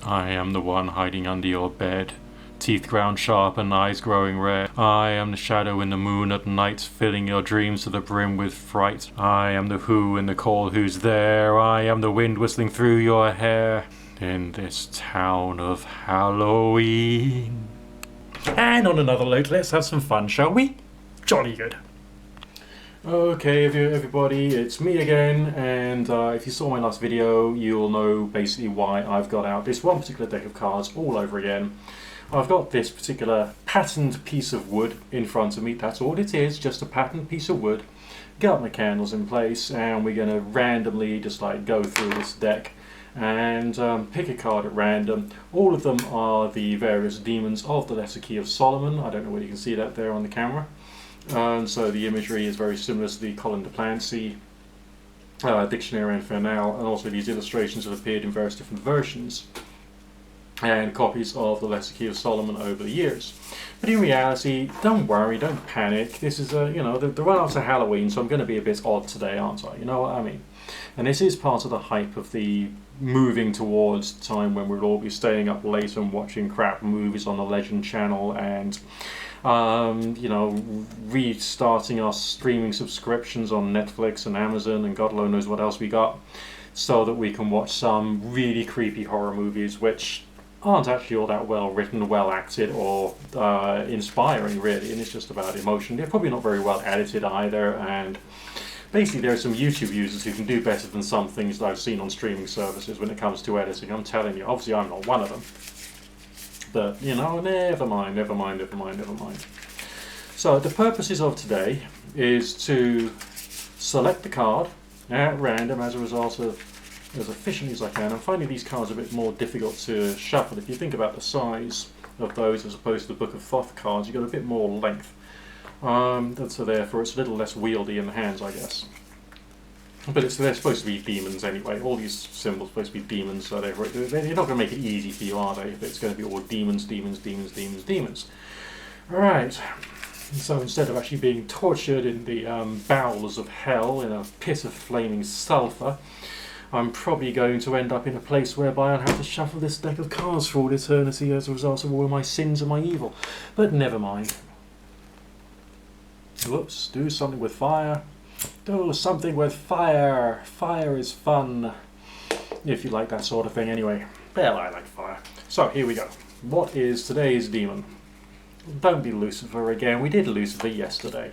I am the one hiding under your bed, teeth ground sharp and eyes growing red. I am the shadow in the moon at night, filling your dreams to the brim with fright. I am the who in the call who's there. I am the wind whistling through your hair in this town of Halloween. And on another note, let's have some fun, shall we? Jolly good. Okay, everybody, it's me again, and if you saw my last video, you'll know basically why I've got out this one particular deck of cards all over again. I've got this particular patterned piece of wood in front of me. That's all it is, just a patterned piece of wood. Got my candles in place, and we're going to randomly just like go through this deck and pick a card at random. All of them are the various demons of the Lesser Key of Solomon. I don't know whether you can see that there on the camera. And so the imagery is very similar to the Colin de Plancy Dictionary Infernal, and also these illustrations have appeared in various different versions and copies of the Lesser Key of Solomon over the years. But in reality, don't worry, don't panic. This is the run up to Halloween, so I'm going to be a bit odd today, aren't I? You know what I mean? And this is part of the hype of the moving towards the time when we'll all be staying up late and watching crap movies on the Legend channel and restarting our streaming subscriptions on Netflix and Amazon and God alone knows what else we got, so that we can watch some really creepy horror movies which aren't actually all that well written, well acted, or inspiring really, and it's just about emotion. They're probably not very well edited either, and basically there are some YouTube users who can do better than some things that I've seen on streaming services when it comes to editing. I'm telling you, obviously I'm not one of them. But, never mind. So the purposes of today is to select the card at random as a result of, as efficiently as I can. I'm finding these cards a bit more difficult to shuffle. If you think about the size of those as opposed to the Book of Thoth cards, you've got a bit more length. And so therefore it's a little less wieldy in the hands, I guess. But they're supposed to be demons anyway. All these symbols are supposed to be demons, so they're not going to make it easy for you, are they? If it's going to be all demons. Alright, so instead of actually being tortured in the bowels of hell, in a pit of flaming sulphur, I'm probably going to end up in a place whereby I'll have to shuffle this deck of cards for all eternity as a result of all my sins and my evil. But never mind. Whoops, do something with fire. Do something with fire. Fire is fun. If you like that sort of thing anyway. Well, I like fire. So, here we go. What is today's demon? Don't be Lucifer again. We did Lucifer yesterday.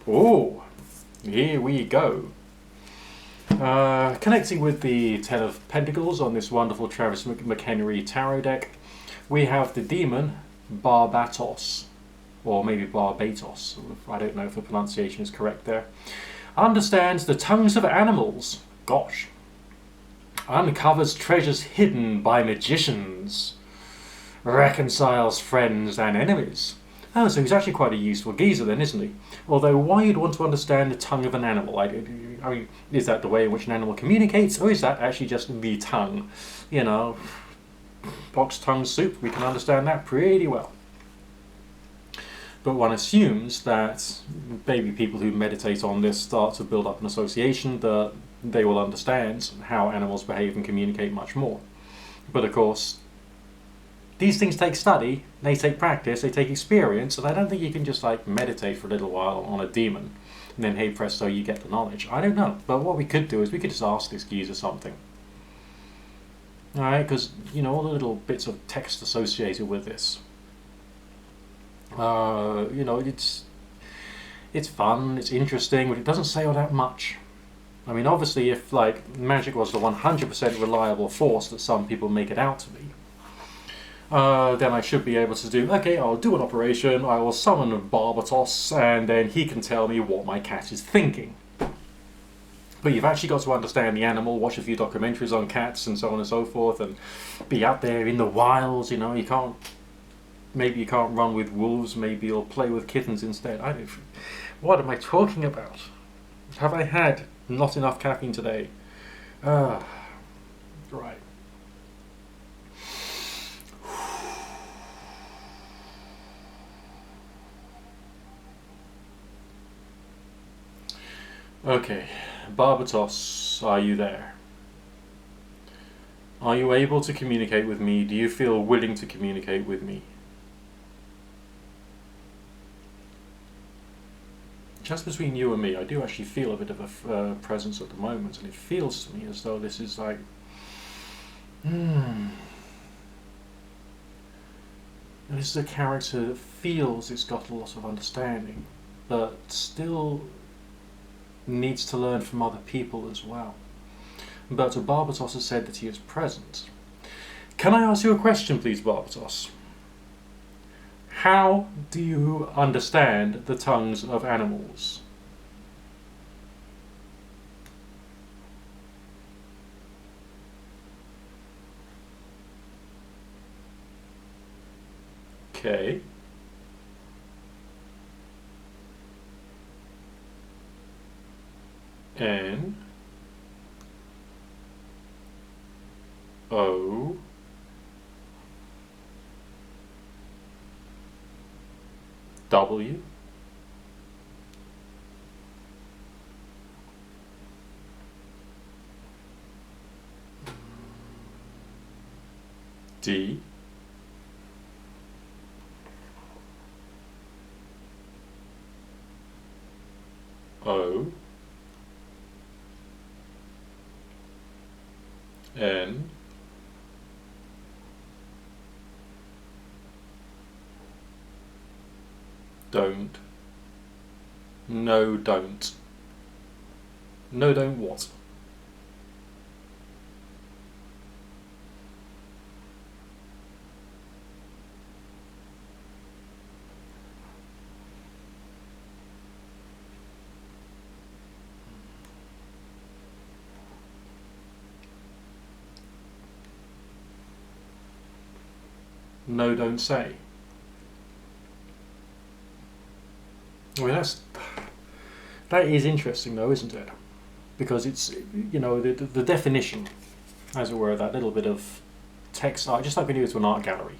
Oh, here we go. Connecting with the Ten of Pentacles on this wonderful Travis McHenry tarot deck, we have the demon Barbatos. Or maybe Barbatos. I don't know if the pronunciation is correct there. Understands the tongues of animals. Gosh. Uncovers treasures hidden by magicians. Reconciles friends and enemies. Oh, so he's actually quite a useful geezer then, isn't he? Although, why you'd want to understand the tongue of an animal? I mean, is that the way in which an animal communicates, or is that actually just the tongue? Box tongue soup, we can understand that pretty well. But one assumes that maybe people who meditate on this start to build up an association that they will understand how animals behave and communicate much more. But of course, these things take study, they take practice, they take experience, and I don't think you can just like meditate for a little while on a demon and then hey presto you get the knowledge. I don't know, but what we could do is we could just ask this geezer something. Alright, because all the little bits of text associated with this. It's fun, it's interesting, but it doesn't say all that much. I mean, obviously, if like magic was the 100% reliable force that some people make it out to be, then I should be able to do, okay, I'll do an operation, I will summon a Barbatos, and then he can tell me what my cat is thinking. But you've actually got to understand the animal, watch a few documentaries on cats and so on and so forth, and be out there in the wilds, you can't. Maybe you can't run with wolves, maybe you'll play with kittens instead. What am I talking about? Have I had not enough caffeine today? Right. Okay, Barbatos, are you there? Are you able to communicate with me? Do you feel willing to communicate with me? Just between you and me, I do actually feel a bit of a presence at the moment, and it feels to me as though this is like, this is a character that feels it's got a lot of understanding, but still needs to learn from other people as well. But Barbatos has said that he is present. Can I ask you a question, please, Barbatos? How do you understand the tongues of animals? Okay. N O W D O N don't. No, don't. No, don't what? No, don't say. I mean, that is interesting, though, isn't it? Because it's, you know, the definition, as it were, that little bit of text art, just like when you go to an art gallery.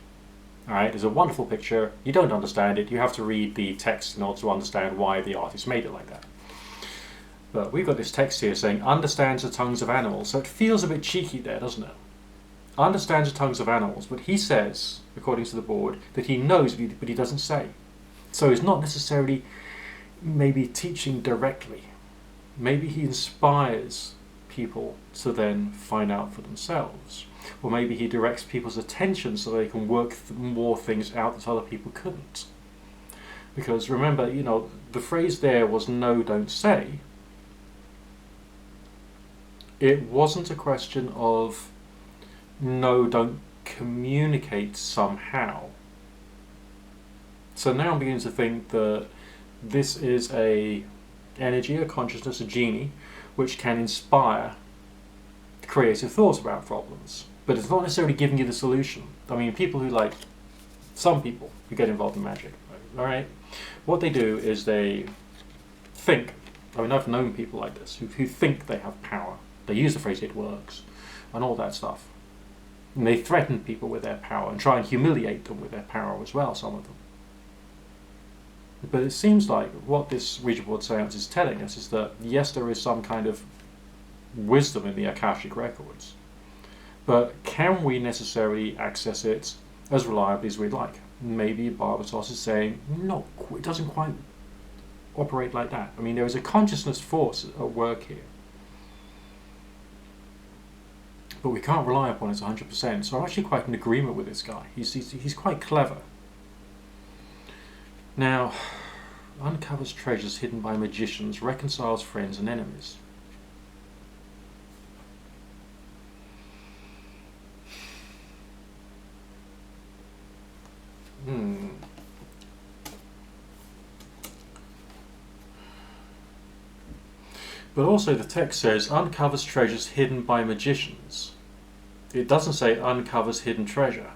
All right, there's a wonderful picture. You don't understand it. You have to read the text in order to understand why the artist made it like that. But we've got this text here saying, understands the tongues of animals. So it feels a bit cheeky there, doesn't it? Understands the tongues of animals, but he says, according to the board, that he knows, but he doesn't say. So he's not necessarily maybe teaching directly. Maybe he inspires people to then find out for themselves. Or maybe he directs people's attention so they can work more things out that other people couldn't. Because remember, you know, the phrase there was no, don't say. It wasn't a question of no, don't communicate somehow. So now I'm beginning to think that this is a energy, a consciousness, a genie, which can inspire creative thoughts about problems. But it's not necessarily giving you the solution. I mean, people who some people who get involved in magic, all right, what they do is they think, I mean, I've known people like this, who think they have power. They use the phrase, it works, and all that stuff. And they threaten people with their power and try and humiliate them with their power as well, some of them. But it seems like what this Ouija board seance is telling us is that, yes, there is some kind of wisdom in the Akashic records, but can we necessarily access it as reliably as we'd like? Maybe Barbatos is saying, no, it doesn't quite operate like that. I mean, there is a consciousness force at work here, but we can't rely upon it 100%. So I'm actually quite in agreement with this guy. He's quite clever. Now, uncovers treasures hidden by magicians, reconciles friends and enemies. But also the text says uncovers treasures hidden by magicians. It doesn't say uncovers hidden treasure.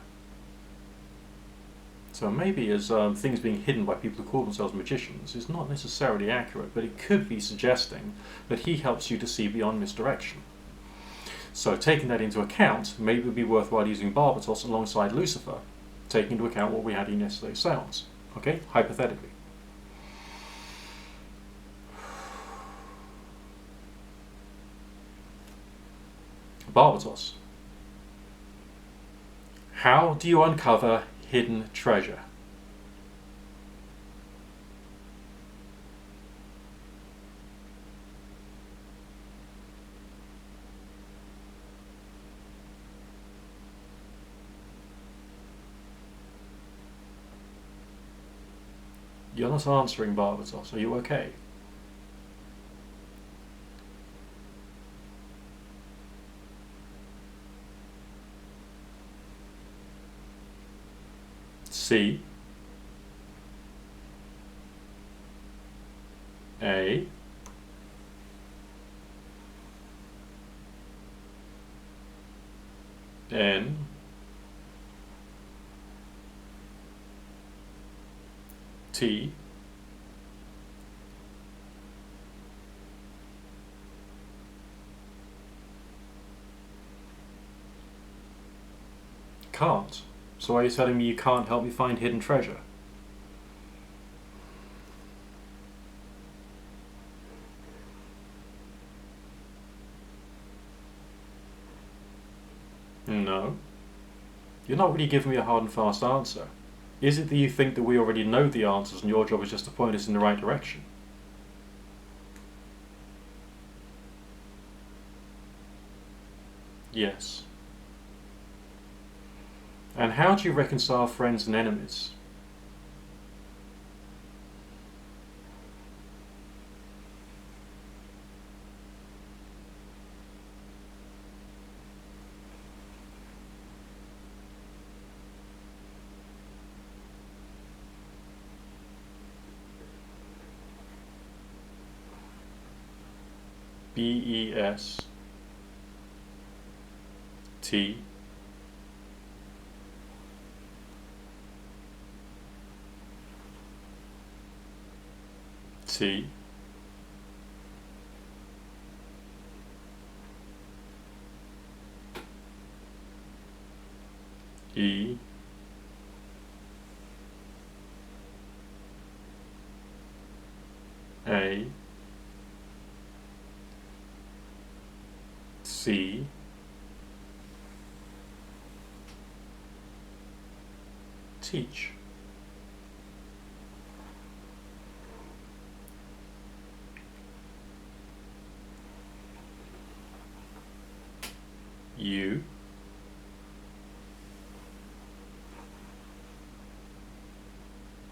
So maybe as things being hidden by people who call themselves magicians is not necessarily accurate, but it could be suggesting that he helps you to see beyond misdirection. So taking that into account, maybe it would be worthwhile using Barbatos alongside Lucifer, taking into account what we had in yesterday's seance. Okay, hypothetically. Barbatos. How do you uncover hidden treasure? You're not answering, Barbatos. Are you okay? C A N T can't. So are you telling me you can't help me find hidden treasure? No. You're not really giving me a hard and fast answer. Is it that you think that we already know the answers and your job is just to point us in the right direction? Yes. And how do you reconcile friends and enemies? BEST T E A C teach. U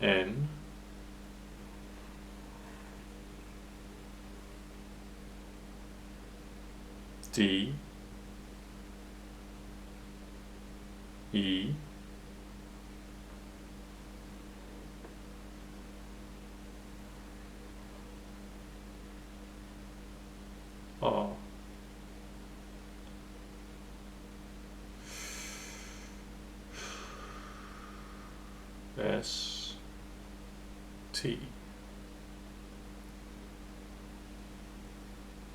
N D E R S T.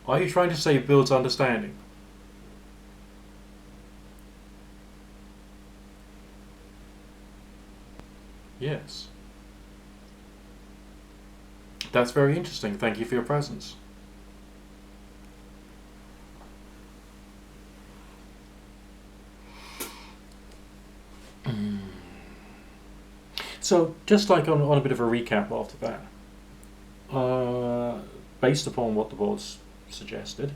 Are you trying to say builds understanding? Yes. That's very interesting. Thank you for your presence. So, just like on a bit of a recap after that, based upon what the board's suggested,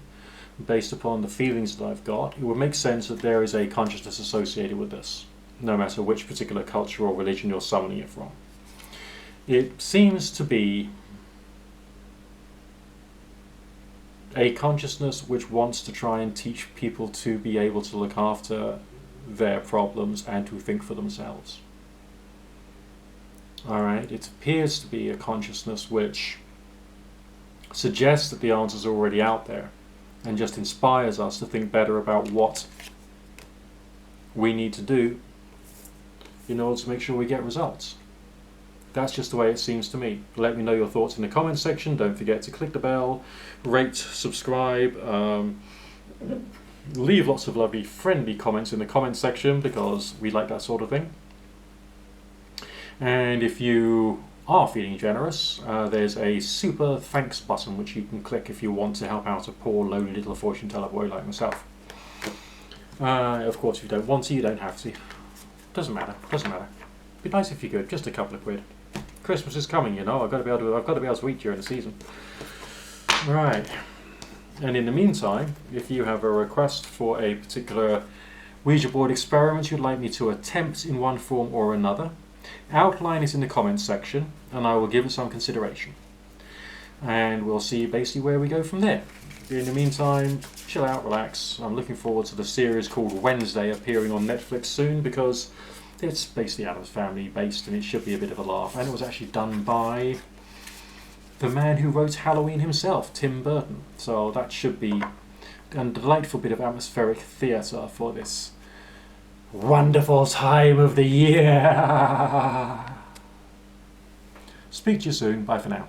based upon the feelings that I've got, it would make sense that there is a consciousness associated with this, no matter which particular culture or religion you're summoning it from. It seems to be a consciousness which wants to try and teach people to be able to look after their problems and to think for themselves. Alright, it appears to be a consciousness which suggests that the answers are already out there and just inspires us to think better about what we need to do in order to make sure we get results. That's just the way it seems to me. Let me know your thoughts in the comments section. Don't forget to click the bell, rate, subscribe, leave lots of lovely friendly comments in the comments section because we like that sort of thing. And if you are feeling generous, there's a super thanks button which you can click if you want to help out a poor lonely little fortune teller boy like myself. Of course, if you don't want to, you don't have to. Doesn't matter. Doesn't matter. Be nice if you could. Just a couple of quid. Christmas is coming, you know. I've got to be able to eat during the season. Right. And in the meantime, if you have a request for a particular Ouija board experiment you'd like me to attempt in one form or another, outline it in the comments section, and I will give it some consideration. And we'll see basically where we go from there. In the meantime, chill out, relax. I'm looking forward to the series called Wednesday appearing on Netflix soon, because it's basically Addams Family based and it should be a bit of a laugh. And it was actually done by the man who wrote Halloween himself, Tim Burton. So that should be a delightful bit of atmospheric theatre for this wonderful time of the year. Speak to you soon. Bye for now.